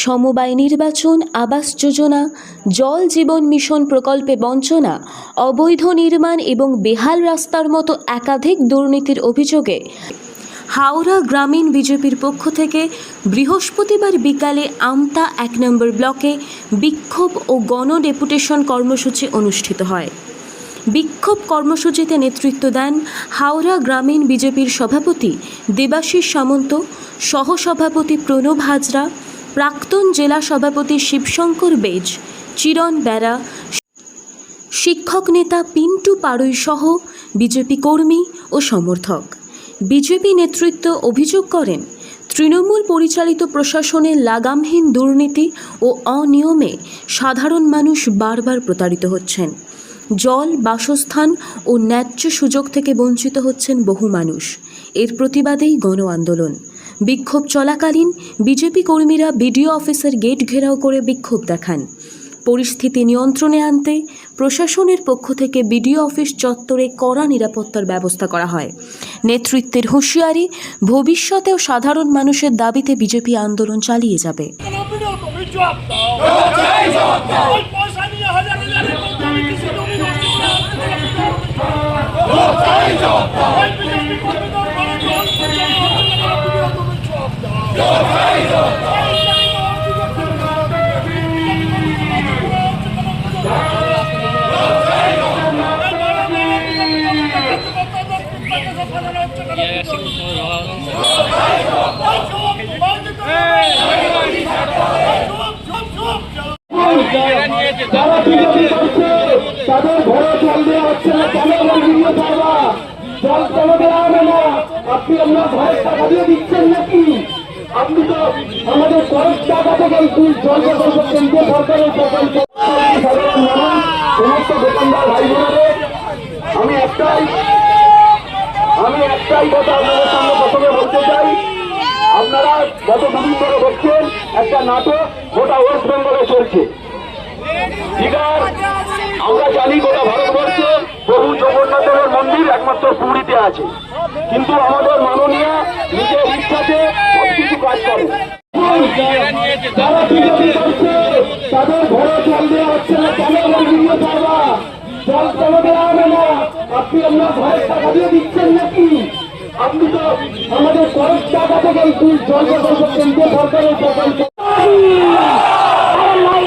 সমবায় নির্বাচন, আবাস যোজনা, জল জীবন মিশন প্রকল্পে বঞ্চনা, অবৈধ নির্মাণ এবং বেহাল রাস্তার মতো একাধিক দুর্নীতির অভিযোগে হাওড়া গ্রামীণ বিজেপির পক্ষ থেকে বৃহস্পতিবার বিকালে আমতা ১ নম্বর ব্লকে বিক্ষোভ ও গণ ডেপুটেশন কর্মসূচি অনুষ্ঠিত হয়। বিক্ষোভ কর্মসূচিতে নেতৃত্ব দেন হাওড়া গ্রামীণ বিজেপির সভাপতি দেবাশিস সামন্ত, সহসভাপতি প্রণব হাজরা, প্রাক্তন জেলা সভাপতি শিবশঙ্কর বেজ, চিরণ বেরা, শিক্ষক নেতা পিন্টু পাড়ুই সহ বিজেপি কর্মী ও সমর্থক। বিজেপি নেতৃত্ব অভিযোগ করেন, তৃণমূল পরিচালিত প্রশাসনের লাগামহীন দুর্নীতি ও অনিয়মে সাধারণ মানুষ বারবার প্রতারিত হচ্ছেন। জল, বাসস্থান ও ন্যায্য সুযোগ থেকে বঞ্চিত হচ্ছেন বহু মানুষ। এর প্রতিবাদেই গণ আন্দোলন। বিক্ষোভ চলাকালীন বিজেপি কর্মীরা বিডিও অফিসের গেট ঘেরাও করে বিক্ষোভ দেখান। পরিস্থিতি নিয়ন্ত্রণে আনতে প্রশাসনের পক্ষ থেকে বিডিও অফিস চত্বরে কড়া নিরাপত্তার ব্যবস্থা করা হয়। নেতৃত্বের হুঁশিয়ারি, ভবিষ্যতেও সাধারণ মানুষের দাবিতে বিজেপি আন্দোলন চালিয়ে যাবে। তাদের ঘরে জল দেওয়া হচ্ছে না, কেন ভিডিও পারবা জল কেন দেওয়া হবে না? আপনি আপনার ঘরের টাকা দিয়ে দিচ্ছেন নাকি? আপনি তো আমাদের ঘরের টাকা থেকে জল প্রকল্প কেন্দ্রীয় সরকারের প্রকল্প। সাধারণ মানুষ, সমস্ত দোকানদার ভাই বোনেদের আমি একটাই কথা আপনাদের সামনে প্রথমে বলতে চাই। আপনারা গত দুদিন ধরে দেখছেন একটা নাটক গোটা ওয়েস্ট বেঙ্গলে চলছে। আমরা জানি গোটা ভারতবর্ষে বহু জগন্নাথের মন্দির একমাত্র পুরীতে আছে, কিন্তু আমাদের মাননীয় নিজের ইচ্ছাতে সবকিছু কাজ করে। যারা বিজেপি করছে তাদের ঘরে জল দেওয়া হচ্ছে না, কেন ভিডিও পারবা জল কেন দেওয়া হবে না? আপনি আপনার ঘরের টাকা দিয়ে দিচ্ছেন নাকি? আপনি তো আমাদের ঘরের টাকা থেকে জল প্রকল্প কেন্দ্রীয় সরকারের প্রকল্প। লড়াই